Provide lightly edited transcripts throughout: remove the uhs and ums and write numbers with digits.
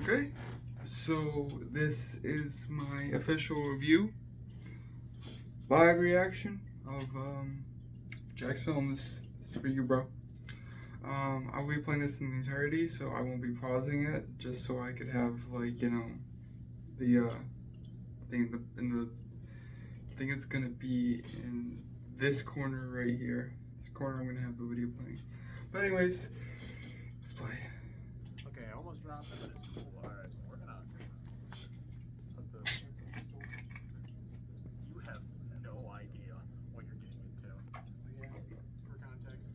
Okay, so this is my official review, live reaction of Jack's film. This is for you, bro. I'll be playing this in the entirety, so I won't be pausing it, just so I could have the thing I think it's gonna be in this corner right here. This corner I'm gonna have the video playing. But anyways, let's play. Okay, I almost dropped it, but it's cool. Alright, we're gonna put the... You have no idea what you're getting into. Yeah, for context,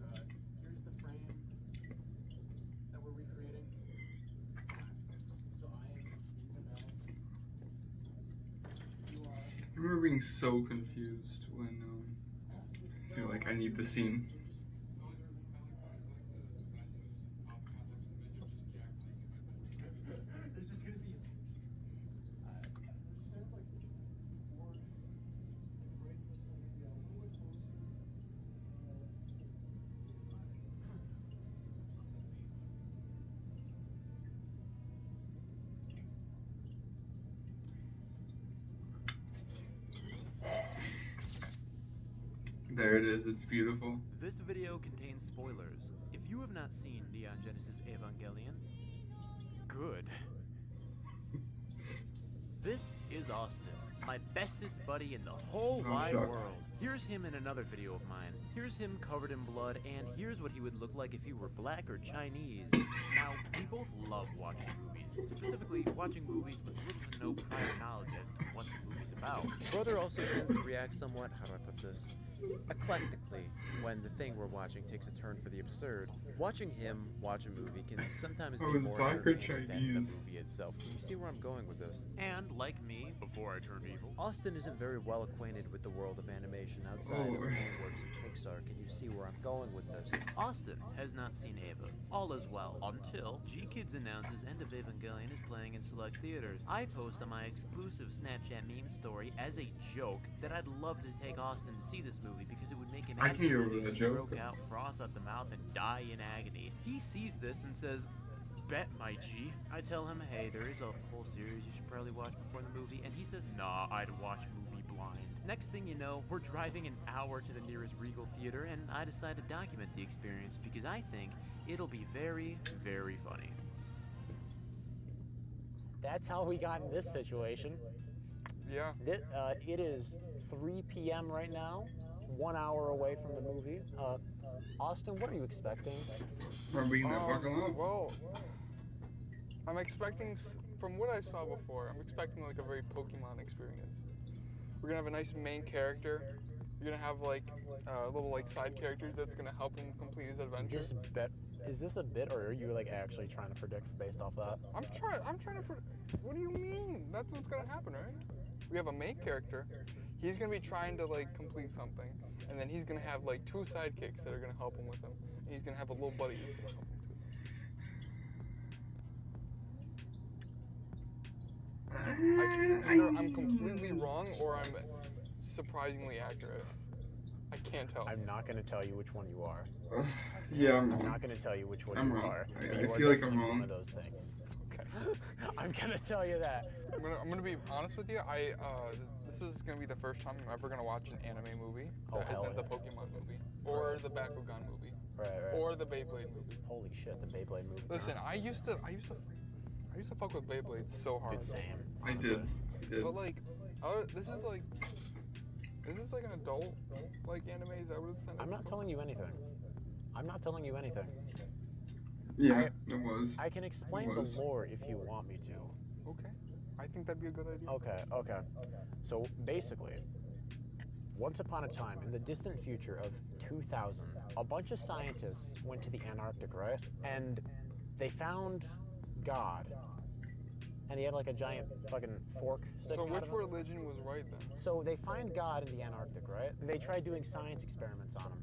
here's the frame that we're recreating. So I am in the back. You are... I remember being so confused when you're like, I need the scene. There it is, it's beautiful. This video contains spoilers. If you have not seen Neon Genesis Evangelion, good. This is Austin, my bestest buddy in the whole wide world. Here's him in another video of mine. Here's him covered in blood, and here's what he would look like if he were black or Chinese. Now, we both love watching movies, specifically watching movies with little to no prior knowledge as to what the movie's about. Brother also tends to react somewhat, how do I put this, eclectically when the thing we're watching takes a turn for the absurd. Watching him watch a movie can sometimes be more entertaining than the movie itself. Can you see where I'm going with this? And like me, before I turned evil, Austin isn't very well acquainted with the world of animation outside of DreamWorks and Pixar. Can you see where I'm going with this? Austin has not seen Ava. All is well until G-Kids announces End of Evangelion is playing in select theaters. I post on my exclusive Snapchat meme story as a joke that I'd love to take Austin to see this movie because it would make him absolutely stroke out, froth up the mouth, and die in agony. He sees this and says, "Bet, my G." I tell him, hey, there is a whole series you should probably watch before the movie, and he says, nah, I'd watch movie blind. Next thing you know, we're driving an hour to the nearest Regal theater, and I decide to document the experience because I think it'll be very, very funny. That's how we got in this situation. Yeah. It is 3 p.m. right now, 1 hour away from the movie. Austin, what are you expecting? Remember being that fucking loud? Well, I'm expecting, from what I saw before, I'm expecting like a very Pokemon experience. We're gonna have a nice main character. You're gonna have like little like side characters that's gonna help him complete his adventure. Is this a bit, or are you like actually trying to predict based off that? I'm trying to what do you mean? That's what's gonna happen, right? We have a main character. He's gonna be trying to like complete something, and then he's gonna have like 2 sidekicks that are gonna help him with him, and he's gonna have a little buddy that's gonna help him too. Either I'm completely wrong or I'm surprisingly accurate. I can't tell. I'm not going to tell you which one you are. Yeah, I'm not going to tell you which one I'm you wrong. are. I feel like I'm wrong. One of those things. Okay. I'm going to tell you that. I'm gonna be honest with you. This is gonna be the first time I'm ever gonna watch an anime movie that isn't the Pokemon movie or the Bakugan movie, right. or the Beyblade movie. Holy shit, the Beyblade movie. Listen, I used to fuck with Beyblades so hard. Dude, same. I did. But like, this is like an adult like anime. Is that what it's? I'm not telling you anything. I'm not telling you anything. Yeah, it was. I can explain the lore if you want me to. Okay. I think that'd be a good idea. Okay. So basically, once upon a time, in the distant future of 2000, a bunch of scientists went to the Antarctic, right? And they found God. And he had like a giant fucking fork sticking out of him. So which religion was right then? So they find God in the Antarctic, right? They try doing science experiments on him.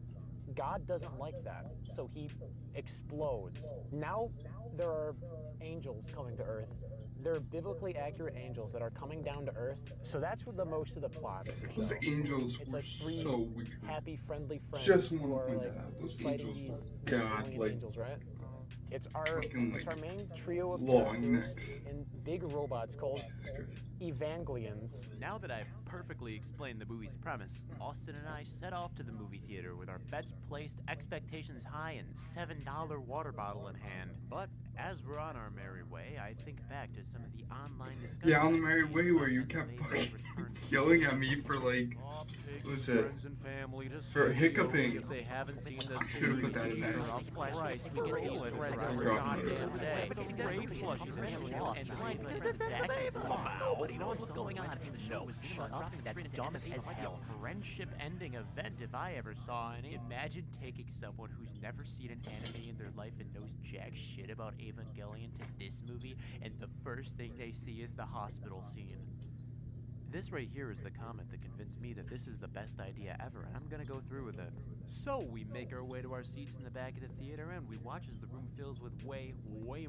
God doesn't like that, so he explodes. Now there are angels coming to Earth. They're biblically accurate angels that are coming down to Earth. So that's what the most of the plot of the show. Those angels it's were like 3 so weird. happy, friendly friends Just who want to are point like that out. Those fighting angels these were God, like angels, right? It's our Fucking, it's like, our main trio of long characters necks. and big robots called Jesus Christ. Evangelions. Now that I've perfectly explained the movie's premise, Austin and I set off to the movie theater with our bets placed, expectations high, and $7 water bottle in hand. But as we're on our merry way, I think back to some of the online discussions. Yeah, on the merry way where you kept fucking yelling at me for like, what's it? Friends and family to For see hiccuping. If they haven't seen this Should've put that in there. Christ, we get these threads I every forgot. goddamn day. Great flush and lost. But he knows what's going on. No, shut up. That's dumb as hell. Friendship ending event if I ever saw any. Imagine taking someone who's never seen an anime in their life and knows jack shit about Evangelion to this movie, and the first thing they see is the hospital scene. This right here is the comment that convinced me that this is the best idea ever, and I'm gonna go through with it. So we make our way to our seats in the back of the theater, and we watch as the room fills with way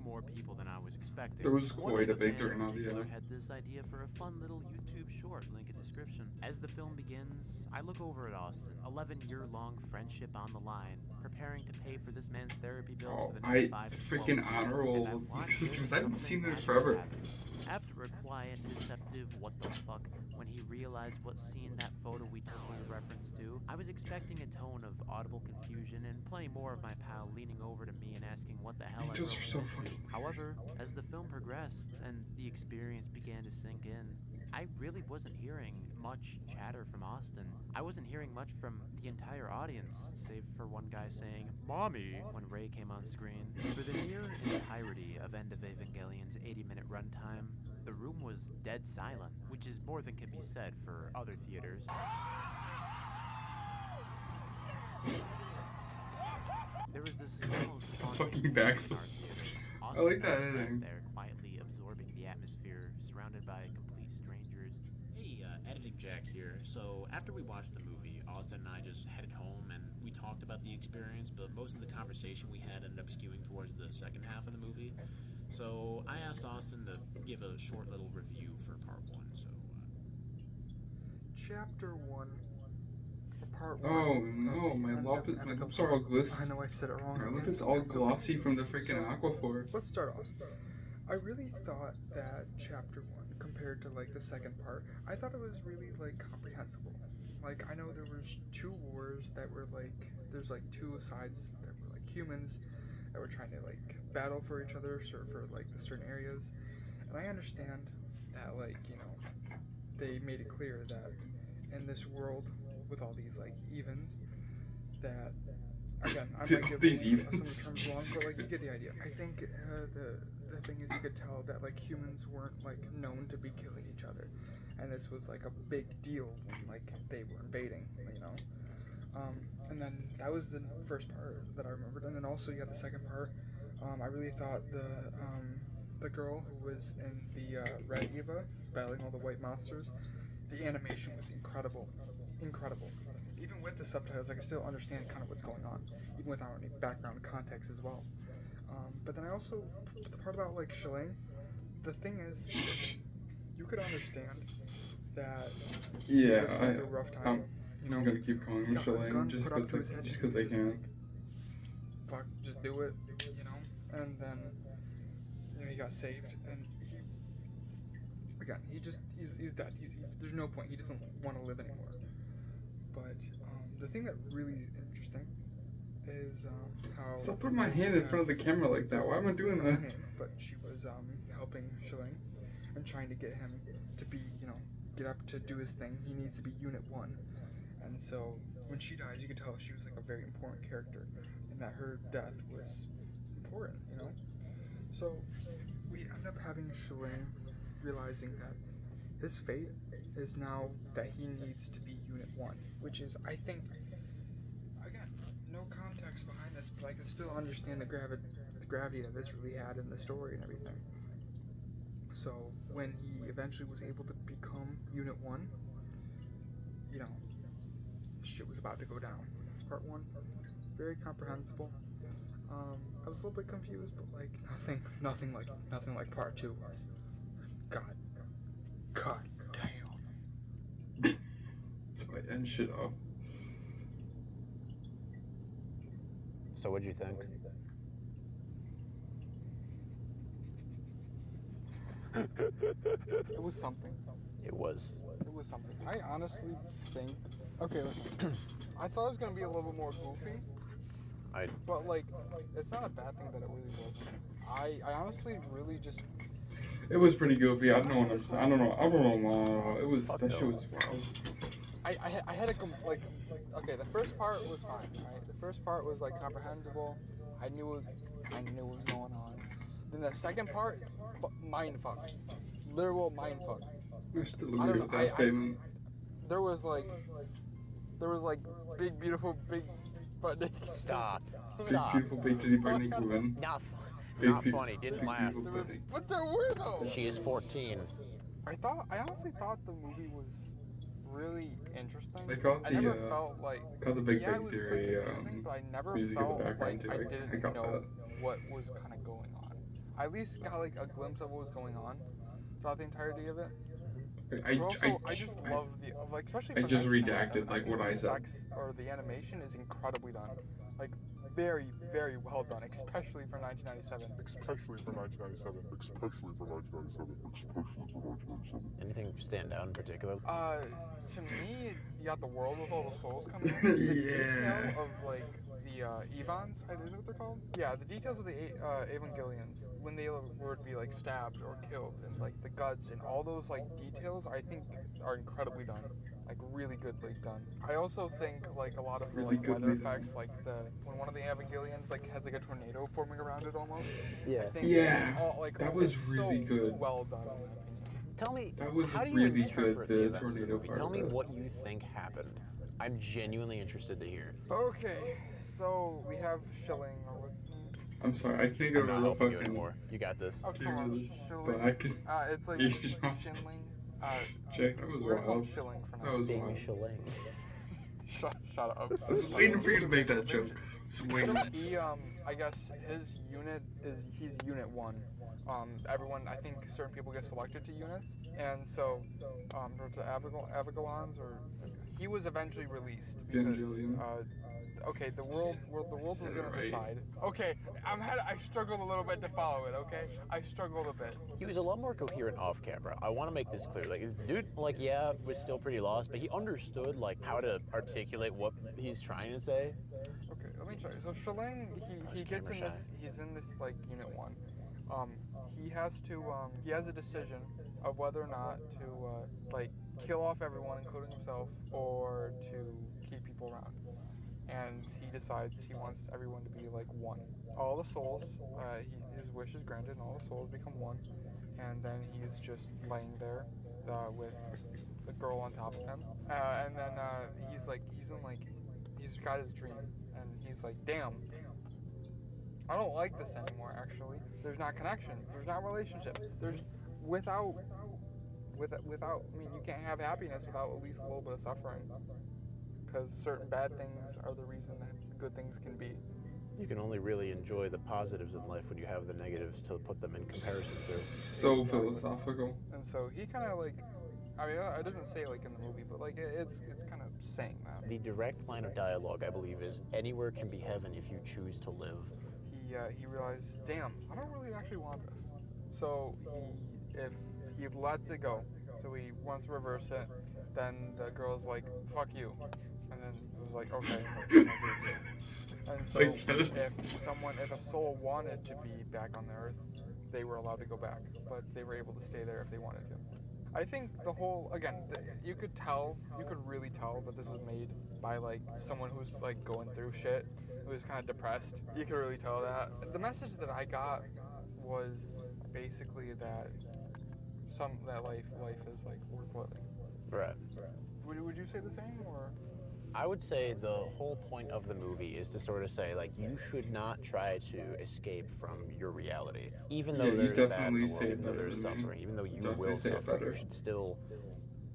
more people than I was expecting. There was One quite of a the big fans turn in on the particular other. had this idea for a fun little YouTube short, link in description. As the film begins, I look over at Austin, 11-year-long friendship on the line, preparing to pay for this man's therapy bills Oh, for the next I 5 to 12 freaking years, honorable and I watch descriptions. this I haven't something seen it in magical forever. happen. After a quiet, deceptive what the fuck, when he realized what scene that photo we took was a reference to, I was expecting a tone of audible confusion and plenty more of my pal leaning over to me and asking what the hell Angels I are so wrote into. fucking However, as the film progressed and the experience began to sink in, I really wasn't hearing much chatter from Austin. I wasn't hearing much from the entire audience, save for one guy saying, "Mommy," when Ray came on screen. For the near entirety of End of Evangelion's 80-minute runtime, the room was dead silent, which is more than can be said for other theaters. There was this almost Fucking haunting backflip. in our theater. I like that Austin and I editing. sat there quietly absorbing the atmosphere, surrounded by complete strangers. Hey, Editing Jack here. So, after we watched the movie, Austin and I just headed home and we talked about the experience, but most of the conversation we had ended up skewing towards the second half of the movie. So, I asked Austin to give a short little review for part one, so, Chapter 1. Part 1. Oh no, my lips are all glossy. I know I said it wrong. My lip is all glossy from the freaking Aquaphor. Let's start off. I really thought that chapter 1, compared to like the second part, I thought it was really like comprehensible. Like, I know there was 2 wars that were like, there's like 2 sides that were like humans that were trying to like battle for each other for like the certain areas. And I understand that, like, you know, they made it clear that in this world with all these like evens, that again, I might give These some evens. of the terms wrong, but like you get the idea. I think the thing is, you could tell that like humans weren't like known to be killing each other, and this was like a big deal when like they were invading, you know. And then that was the first part that I remembered, and then also you got the second part. I really thought the girl who was in the Red Eva battling all the white monsters, the animation was incredible. Even with the subtitles, I can still understand kind of what's going on, even without any background context as well. But then I also, the part about like Shilling, the thing is, you could understand that he was going through a rough time. I'm gonna keep calling him Got a Shilling gun just put up to his head, because he was I just can. like, fuck, just do it, you know. And then, you know, he got saved, and he's dead. There's no point. He doesn't want to live anymore. But the thing that really is interesting is how. Stop putting my hand in front of the camera like that. Why am I doing Not that? her name, but she was helping Shilling and trying to get him to be, you know, get up to do his thing. He needs to be Unit 1. And so when she dies, you could tell she was like a very important character, and that her death was important, you know. So we end up having Shilling realizing that his fate is now that he needs to be Unit 1, which is, I think, again, no context behind this, but I can still understand the gravity that this really had in the story and everything. So when he eventually was able to become Unit 1, you know, shit was about to go down. Part 1, very comprehensible. I was a little bit confused, but like nothing like part 2 was. God damn. So I end shit off. So what'd you think? It was something. It was. It was something. I honestly think. Okay, listen. I thought it was gonna be a little bit more goofy, but like, it's not a bad thing that it really wasn't. I honestly really just. It was pretty goofy. I don't know what I'm saying. I don't know. It was Fuck that no. shit was wild. I had a like. Okay, the first part was fine. Right, the first part was like comprehensible. I knew what was going on. Then the second part, mind fuck, literal mind fuck. I still I agree don't with know, that statement. There was like big beautiful big butt naked. Stop. Big Stop. beautiful big titty pregnant women. Not, Big not pe- funny. Didn't big laugh. beautiful pregnant. But there were though. She is 14. I honestly thought the movie was really interesting. They call it I never the, felt like Called the Big yeah, it Bang was Theory. confusing, but I never music in the felt background, like too. I I didn't got know that. what was kind of going on. I at least got like a glimpse of what was going on throughout the entirety of it. I But also, I just love the like, especially. I for just 1997, redacted, like, what the I said. effects or the animation is incredibly done, like very very well done, especially for 1997. Anything stand out in particular? To me, you got the world with all the souls coming in. The Yeah. detail of like the Evans, is that what they're called? Yeah, the details of the Evangelions when they were to be like stabbed or killed, and like the guts and all those like details, I think are incredibly done. Like really goodly done. I also think like a lot of the Really like weather goodly done. effects, like when one of the Evangelions like has like a tornado forming around it almost. Yeah. I think Yeah, all, like, that was it's really so good. well done in my opinion. Tell me, That was how do you really interpret good, the the events of the tornado movie? part Tell of me it. what you think happened. I'm genuinely interested to hear. Okay, so we have Schilling, or what's his name? I'm sorry, I can't I'm get not over the helping you fucking. anymore. You got this. Oh, come on, Really, Schilling. but I can. It's like You should not- Schindling. Check, that was We're called wild. Schilling for now. That was Baby wild. Shilling. Shut up. I was waiting for you to make that joke. I was waiting. He, I guess his unit he's Unit 1. Everyone, I think certain people get selected to units, and so, to Avigilons, or he was eventually released because, Evangelion. okay, the world was Said it gonna right. decide. Okay, I struggled a little bit to follow it. Okay, I struggled a bit. He was a lot more coherent off camera. I want to make this clear. Like, dude, like, yeah, was still pretty lost, but he understood, like, how to articulate what he's trying to say. Okay, let me try. So Shilling, he gets in camera this. He's in this like Unit 1. He has a decision of whether or not to like kill off everyone, including himself, or to keep people around. And he decides he wants everyone to be like one. All the souls, his wish is granted, and all the souls become one. And then he's just laying there with the girl on top of him. And then he's got his dream, and he's like, damn. I don't like this anymore, actually. There's not connection. There's not relationship. There's without, I mean, you can't have happiness without at least a little bit of suffering. Because certain bad things are the reason that good things can be. You can only really enjoy the positives in life when you have the negatives to put them in comparison to. So philosophical. And so he kind of like, I mean, it doesn't say like in the movie, but like it's kind of saying that. The direct line of dialogue, I believe, is anywhere can be heaven if you choose to live. He realized, damn, I don't really actually want this. So if he lets it go, so he wants to reverse it, then the girl's like, fuck you. And then it was like, okay. And so if a soul wanted to be back on the earth, they were allowed to go back, but they were able to stay there if they wanted to. I think the whole, again, you could really tell that this was made by like someone who's like going through shit, who's kind of depressed. You could really tell that. The message that I got was basically that life is like worth living. Right. Would you say the same, or? I would say the whole point of the movie is to sort of say, like, you should not try to escape from your reality. Even though Yeah, you there's bad in definitely the world, say it even though better there's than me. suffering, even though you Definitely will say it suffer, better. you should still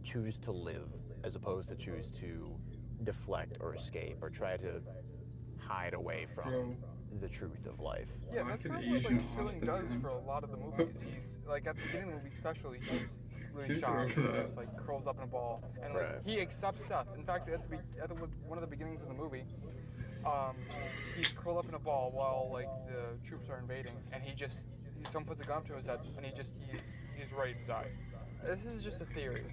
choose to live as opposed to choose to deflect or escape or try to hide away from Bro. the truth of life. Yeah, Like that's an kind of what Asian like Schilling Austin, does man. for a lot of the movies. He's like at the beginning of the movie, especially, he's really Shoot shy. her He for that. just like curls up in a ball, and like Right. he accepts death. In fact, one of the beginnings of the movie, he's curled up in a ball while like the troops are invading, and someone puts a gun to his head, and he's ready to die. This is just a theory.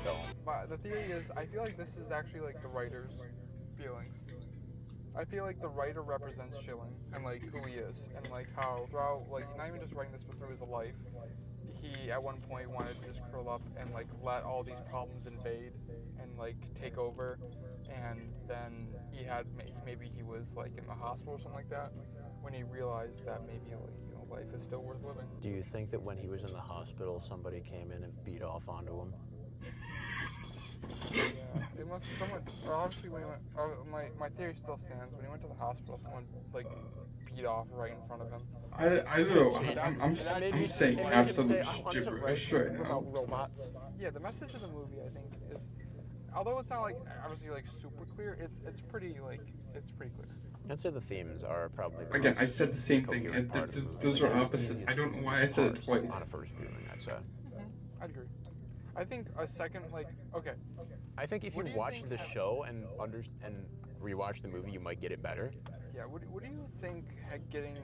Don't. But the theory is, I feel like this is actually like the writer's feelings. I feel like the writer represents Schilling and like who he is and like how throughout like not even just writing this but through his life, he at one point wanted to just curl up and like let all these problems invade and like take over, and then maybe he was like in the hospital or something like that when he realized that maybe like life is still worth living. Do you think that when he was in the hospital, somebody came in and beat off onto him? Yeah, it must. Someone obviously when he went. My theory still stands. When he went to the hospital, someone like beat off right in front of him. I don't know. I'm That made saying me absolute say, gibberish right now. About robots. Yeah, the message of the movie, I think, is, although it's not like obviously like super clear, it's pretty clear. I'd say the themes are probably the Again, most I said the same thing, coherent and part of the movie. those Like, are the opposites. easiest I don't know why I said it parts twice. on a first viewing, I'd say. I'd agree. I think a second, like, okay. I think if you What do you watch think the show and rewatch the movie, you might get it better. Yeah, what do you think getting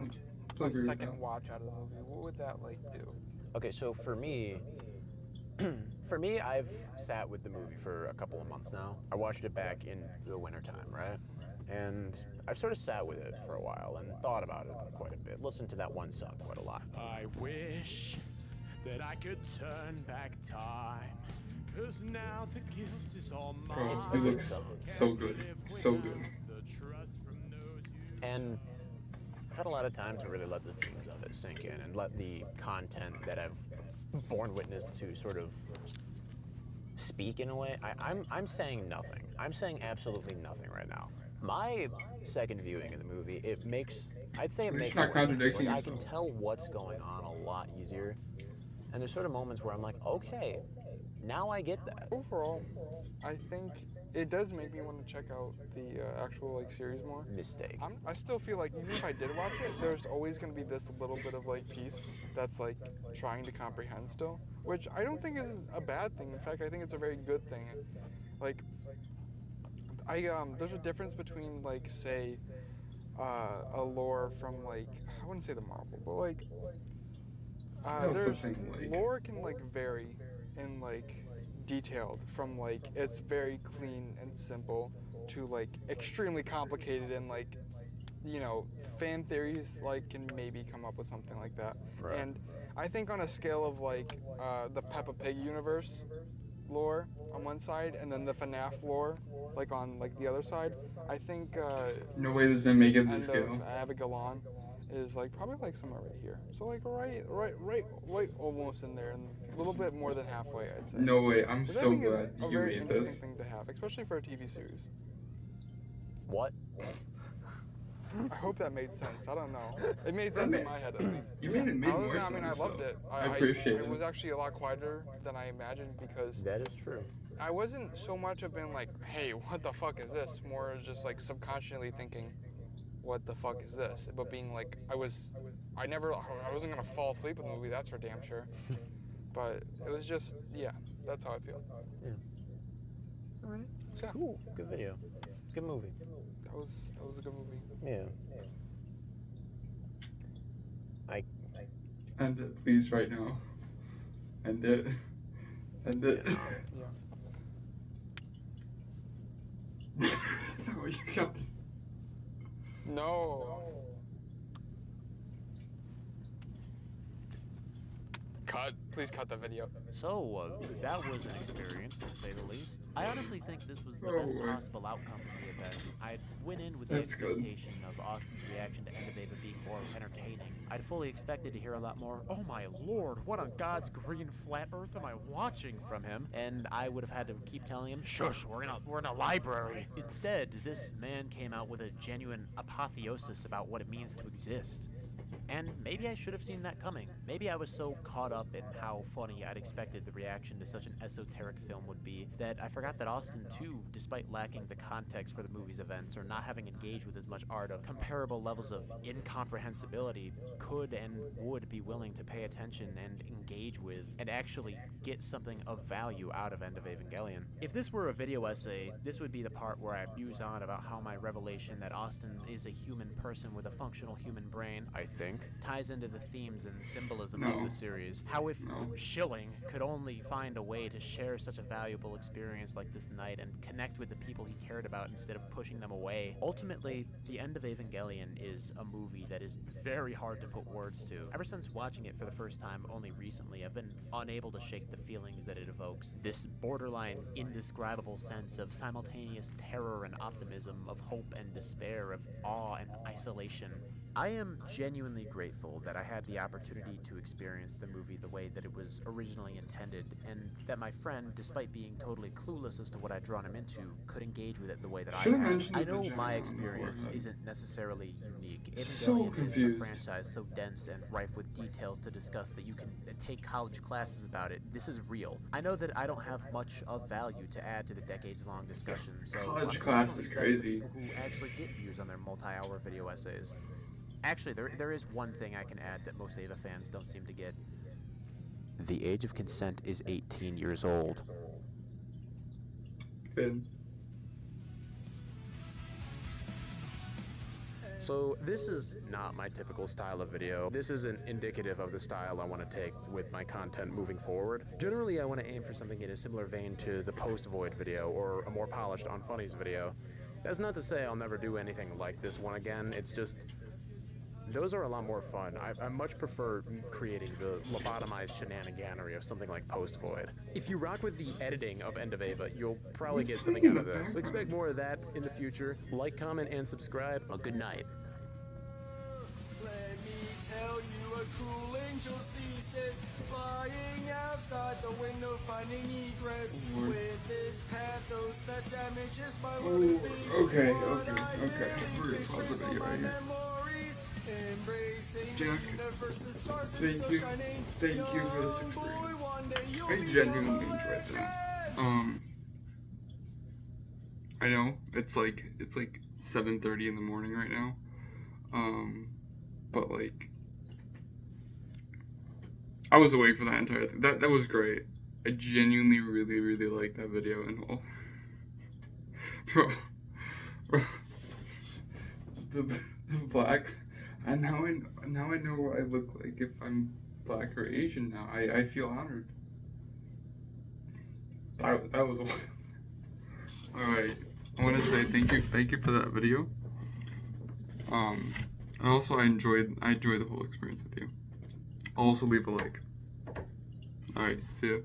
Still agree a with second that. watch out of the movie, what would that like do? Okay, so for me, I've sat with the movie for a couple of months now. I watched it back in the wintertime, right? And I've sort of sat with it for a while and thought about it quite a bit. Listened to that one song quite a lot. I wish that I could turn back time, 'cause now the guilt is all mine. Bro, it looks so good. So good. The trust from those you And I've had a lot of time to really let the themes of it sink in and let the content that I've borne witness to sort of speak in a way. I'm saying nothing. I'm saying absolutely nothing right now. My second viewing of the movie, I'd say it At least makes you're not more sense. contradicting Like, I can yourself. tell what's going on a lot easier. And there's sort of moments where I'm like, okay, now I get that. Overall, I think it does make me want to check out the actual like series more. Mistake. I still feel like even if I did watch it, there's always going to be this little bit of like piece that's like trying to comprehend still, which I don't think is a bad thing. In fact, I think it's a very good thing. Like, there's a difference between like say a lore from like I wouldn't say the Marvel, but like Also there's think, like- lore can like vary in like detailed from like it's very clean and simple to like extremely complicated and like fan theories like can maybe come up with something like that. Right. And I think on a scale of like the Peppa Pig universe lore on one side and then the FNAF lore like on like the other side, I think No way this man make it End this scale. of Abigailon is like probably like somewhere right here. So like right almost in there and a little bit more than halfway, I'd say. No way. I'm Which I so think is glad a you very made interesting this. thing to have, especially for a TV series. What? I hope that made sense. I don't know. It made sense in my head at least. You made it make Other more than, sense. I mean, I loved so it. I appreciate It it. was actually a lot quieter than I imagined because That is true. I wasn't so much of being like, hey, what the fuck is this? More just like subconsciously thinking, what the fuck is this? But being like, I wasn't gonna fall asleep in the movie, that's for damn sure. But it was just, yeah, that's how I feel. Yeah. All right. So, Cool. Good video. Good movie. that was a good movie. Yeah. End it, please, right now. End it. End it. Yeah. No, you got. No. Cut. Please cut the video. So, that was an experience, to say the least. I honestly think this was the Oh, best boy. possible outcome of the event. I went in with the That's good. expectation of Austin's reaction to End of Ava being more entertaining. I'd fully expected to hear a lot more, "Oh my lord, what on God's green flat earth am I watching?" from him, and I would have had to keep telling him, "Shush, we're in a library." Instead, this man came out with a genuine apotheosis about what it means to exist. And maybe I should have seen that coming. Maybe I was so caught up in how funny I'd expected the reaction to such an esoteric film would be that I forgot that Austin, too, despite lacking the context for the movie's events or not having engaged with as much art of comparable levels of incomprehensibility, could and would be willing to pay attention and engage with and actually get something of value out of End of Evangelion. If this were a video essay, this would be the part where I muse on about how my revelation that Austin is a human person with a functional human brain, I think think, ties into the themes and symbolism No. of the series. How if No. Schilling could only find a way to share such a valuable experience like this night and connect with the people he cared about instead of pushing them away. Ultimately, the end of Evangelion is a movie that is very hard to put words to. Ever since watching it for the first time only recently, I've been unable to shake the feelings that it evokes. This borderline, indescribable sense of simultaneous terror and optimism, of hope and despair, of awe and isolation. I am genuinely grateful that I had the opportunity to experience the movie the way that it was originally intended, and that my friend, despite being totally clueless as to what I'd drawn him into, could engage with it the way that Should've I had. mentioned I the know vagina my on the experience forehead. isn't necessarily unique. So Evangelion is a confused. franchise so dense and rife with details to discuss that you can take college classes about it. This is real. I know that I don't have much of value to add to the decades-long discussion, so College I'm class just is gonna leave that to crazy. the people who actually get views on their multi-hour video essays. Actually, there is one thing I can add that most Eva fans don't seem to get. The age of consent is 18 years old. Finn. So this is not my typical style of video. This isn't indicative of the style I want to take with my content moving forward. Generally, I want to aim for something in a similar vein to the post-void video or a more polished On Funnies video. That's not to say I'll never do anything like this one again. It's just those are a lot more fun. I much prefer creating the lobotomized shenaniganery of something like Post-Void. If you rock with the editing of End of Eva, you'll probably get something out of this. So expect more of that in the future. Like, comment, and subscribe. A good night. Let me tell you a cruel angel's thesis. Flying outside the window, finding egress. With this pathos that damages my Oh, well-being. okay. What I We're barely gonna pause pictures the on video my right here. memories. Embracing Jack, the universe, the stars are thank so you. shining. Thank you for this Young experience. boy, one day you'll I be genuinely on enjoyed the that. trend. I know it's like 7:30 in the morning right now. But like I was awake for that entire thing. That was great. I genuinely really liked that video and all. Bro, the black. And now I know what I look like if I'm Black or Asian now. I feel honored. That was wild. Alright. I wanna say thank you for that video. And also I enjoyed the whole experience with you. I'll also leave a like. Alright, see ya.